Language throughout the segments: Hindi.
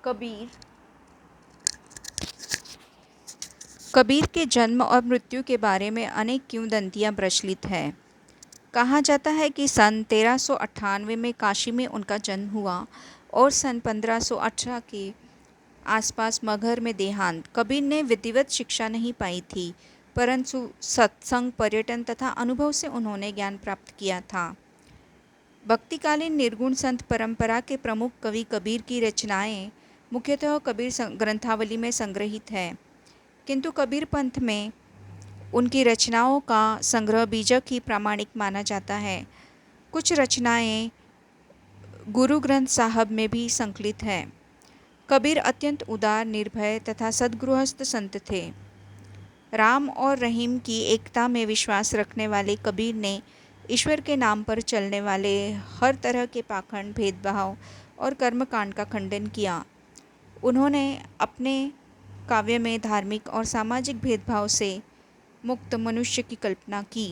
कबीर कबीर के जन्म और मृत्यु के बारे में अनेक किंवदंतियाँ प्रचलित हैं। कहा जाता है कि सन 1398 में काशी में उनका जन्म हुआ और सन 1518 के आसपास मगहर में देहांत। कबीर ने विधिवत शिक्षा नहीं पाई थी, परंतु सत्संग, पर्यटन तथा अनुभव से उन्होंने ज्ञान प्राप्त किया था। भक्तिकालीन निर्गुण संत परंपरा के प्रमुख कवि कबीर की रचनाएं मुख्यतः कबीर ग्रंथावली में संग्रहित है, किंतु कबीर पंथ में उनकी रचनाओं का संग्रह बीजक ही प्रामाणिक माना जाता है। कुछ रचनाएं गुरु ग्रंथ साहब में भी संकलित है। कबीर अत्यंत उदार, निर्भय तथा सद्गृहस्थ संत थे। राम और रहीम की एकता में विश्वास रखने वाले कबीर ने ईश्वर के नाम पर चलने वाले हर तरह के पाखंड, भेदभाव और कर्मकांड का खंडन किया। उन्होंने अपने काव्य में धार्मिक और सामाजिक भेदभाव से मुक्त मनुष्य की कल्पना की।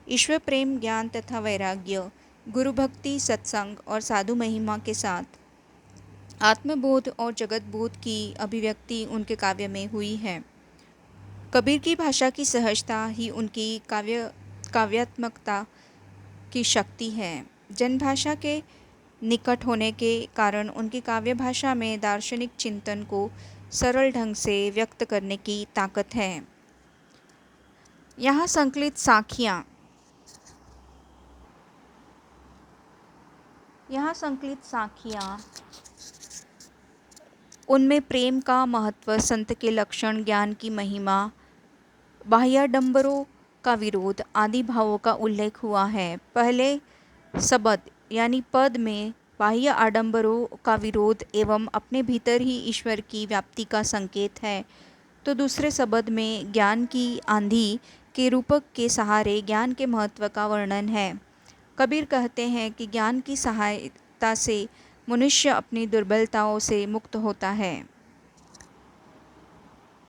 ईश्वर प्रेम, ज्ञान तथा वैराग्य, गुरु भक्ति, सत्संग और साधु महिमा के साथ आत्मबोध और जगत बोध की अभिव्यक्ति उनके काव्य में हुई है। कबीर की भाषा की सहजता ही उनकी काव्यात्मकता की शक्ति है। जनभाषा के निकट होने के कारण उनकी काव्य भाषा में दार्शनिक चिंतन को सरल ढंग से व्यक्त करने की ताकत है। यहाँ संकलित साखियाँ उनमें प्रेम का महत्व, संत के लक्षण, ज्ञान की महिमा, बाह्याडंबरों का विरोध आदि भावों का उल्लेख हुआ है। पहले सबद यानी पद में बाह्य आडंबरों का विरोध एवं अपने भीतर ही ईश्वर की व्याप्ति का संकेत है, तो दूसरे सबद में ज्ञान की आंधी के रूपक के सहारे ज्ञान के महत्व का वर्णन है। कबीर कहते हैं कि ज्ञान की सहायता से मनुष्य अपनी दुर्बलताओं से मुक्त होता है।